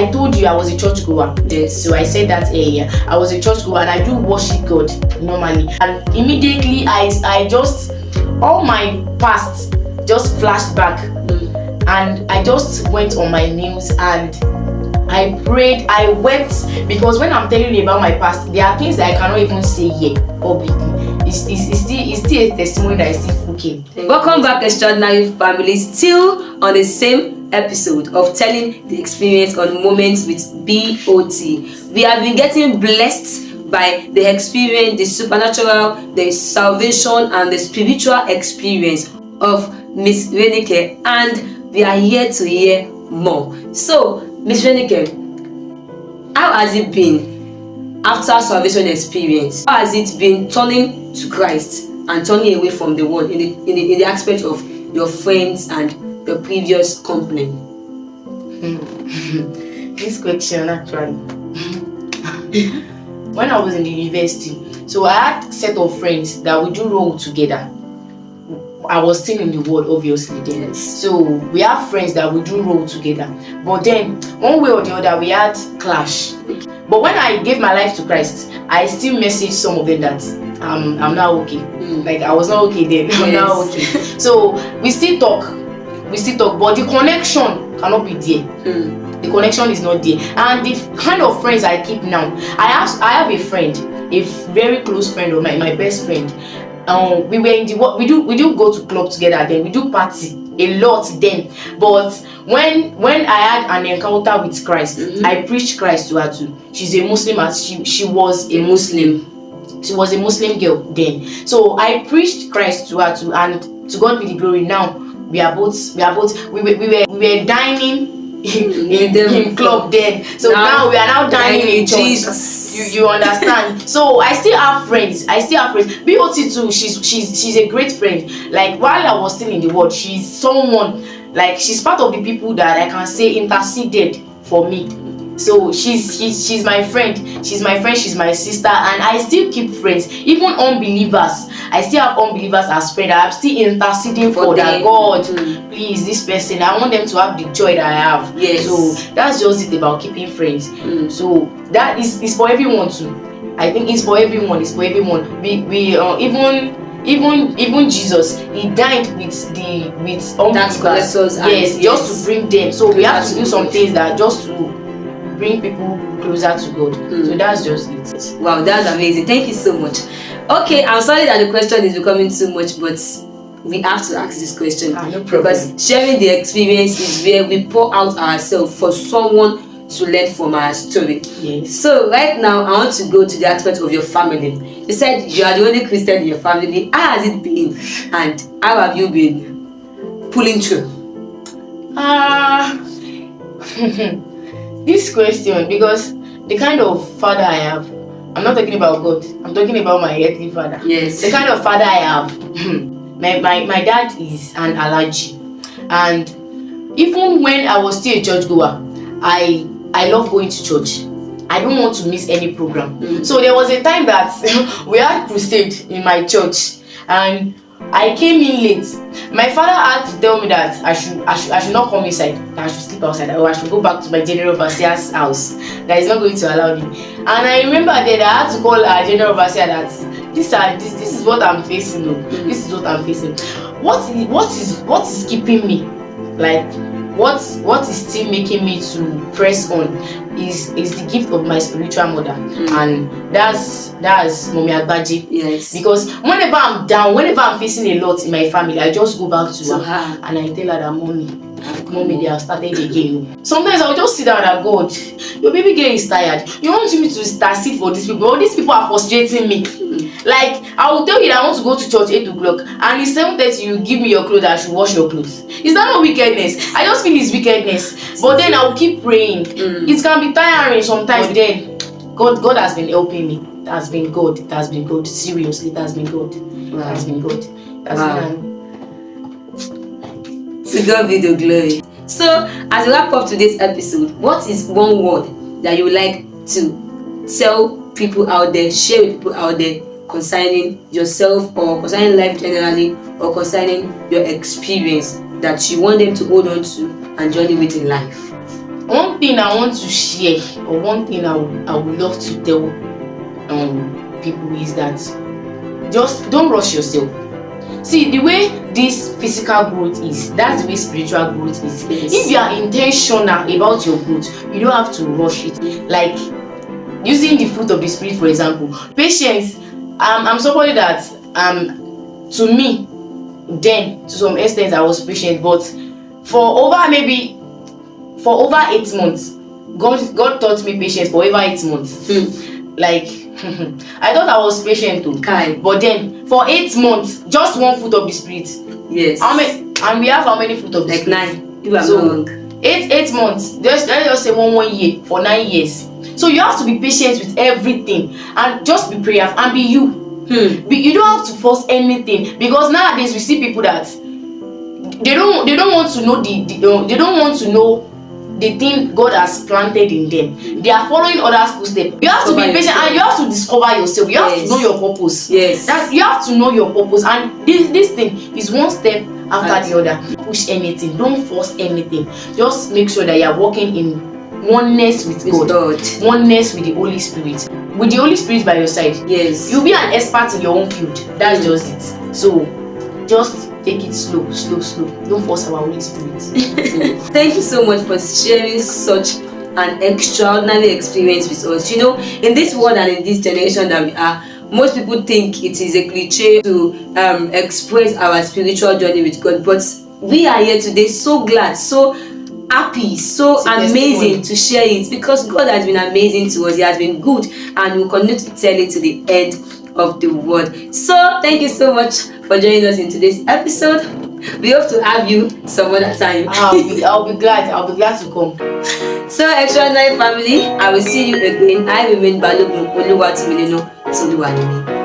I told you I was a church-goer. Yes. So I said that earlier. I was a church-goer and I do worship God normally. And immediately I just, all my past just flashed back. And I just went on my knees and I prayed, I wept, because when I'm telling you about my past, there are things that I cannot even say here publicly. It's still a testimony that is still cooking. Welcome back, extraordinary family. Still on the same episode of telling the experience on Moments with BOT. We have been getting blessed by the experience, the supernatural, the salvation, and the spiritual experience of Miss Renike, and we are here to hear more. So, Miss Renike, how has it been after salvation experience? How has it been turning to Christ and turning away from the world in the aspect of your friends and your previous company? This question actually. When I was in the university, so I had a set of friends that we do roll together. I was still in the world, obviously, then. Yes. So we have friends that we do roll together. But then, one way or the other, we had clash. But when I gave my life to Christ, I still messaged some of them that I'm not okay. Like, I was not okay then. I'm not okay. So we still talk, but the connection cannot be there. The connection is not there. And the kind of friends I keep now, I have a friend, a very close friend of mine, my best friend. We were in the we do go to club together, then we do party a lot then. But when I had an encounter with Christ, I preached Christ to her too. She's a Muslim, as she was a Muslim. She was a Muslim girl then. So I preached Christ to her too, and to God be the glory. Now we were dining in club then. So now we are now dining in Jesus. You understand? So I still have friends. BOT too, she's a great friend. Like, while I was still in the world, she's someone, like, she's part of the people that I can say interceded for me. So she's my friend. She's my sister, and I still keep friends. Even unbelievers, I still have unbelievers as friends. I'm still interceding for that. God, please, this person, I want them to have the joy that I have. Yes. So that's just it about keeping friends. So that is for everyone too. I think it's for everyone. It's for everyone. We even Jesus, he died with unbelievers. Yes, just to bring them. So we have to do some things that just to bring people closer to God. So that's just it. Wow, that's amazing. Thank you so much. Okay, I'm sorry that the question is becoming too much, but we have to ask this question. No problem. Because sharing the experience is where we pour out ourselves for someone to learn from our story. Yes. So right now, I want to go to the aspect of your family. You said you are the only Christian in your family. How has it been, and how have you been pulling through? This question, because the kind of father I have, I'm not talking about God, I'm talking about my earthly father. Yes. The kind of father I have, my dad is an allergy, and even when I was still a church-goer, I love going to church. I don't want to miss any program. So there was a time that we had crusade in my church, and I came in late. My father had to tell me that I should not come inside, that I should sleep outside, or I should go back to my general overseer's house, that he's not going to allow me. And I remember that I had to call our general overseer that this is what I'm facing. This is what I'm facing. What is keeping me? Like, what is still making me to press on is the gift of my spiritual mother, and that's Mommy Agbaji. Yes. Because whenever I'm down, whenever I'm facing a lot in my family, I just go back to her and I tell her that mommy, they have started again. Sometimes I'll just sit down and God, your baby girl is tired. You want me to start sit for these people? These people are frustrating me. Like, I will tell you that I want to go to church 8 o'clock, and it's 7:30 you give me your clothes, I should wash your clothes. Is that not wickedness? I just feel it's wickedness. But then I will keep praying. It can be tiring sometimes. But then God has been helping me. It has been God. It has been God. Seriously, it has been God. It has been God. It has been. To God be the glory. So, as we wrap up today's episode, what is one word that you would like to tell people out there, share with people out there, concerning yourself, or concerning life generally, or concerning your experience that you want them to hold on to and journey with in life? one thing I want to share, or one thing I would love to tell people is that just don't rush yourself. See, the way this physical growth is, that's the way spiritual growth is. Yes. If you are intentional about your growth, you don't have to rush it. Like using the fruit of the spirit, for example, patience. I'm somebody that to me, then to some extent I was patient, but for over 8 months, God taught me patience for over 8 months. Like I thought I was patient too, but then for 8 months, just one fruit of the spirit. Yes. And we have how many fruit of the spirit? 9. You are wrong. 8 months. Let's just say one year for 9 years. So you have to be patient with everything and just be prayerful and be you. You don't have to force anything, because nowadays we see people that they don't want to know they don't want to know the thing God has planted in them. They are following others' footsteps. You have to be patient and you have to discover yourself. You have to know your purpose. Yes. You have to know your purpose, and this thing is one step after the other. Push anything. Don't force anything. Just make sure that you are walking in oneness with God, oneness with the Holy Spirit. With the Holy Spirit by your side, yes, you'll be an expert in your own field. That's just it. So just take it slow. Don't force our Holy Spirit. Thank you so much for sharing such an extraordinary experience with us. You know, in this world and in this generation that we are, most people think it is a cliche to express our spiritual journey with God, but we are here today so glad, so happy, so amazing to share it, because God has been amazing to us. He has been good, and we'll continue to tell it to the end of the world. So thank you so much for joining us in today's episode. We hope to have you some other time. I'll be glad to come. So extraordinary family, I will see you again. I remain Balogun Oluwatumileno Toluwanimi.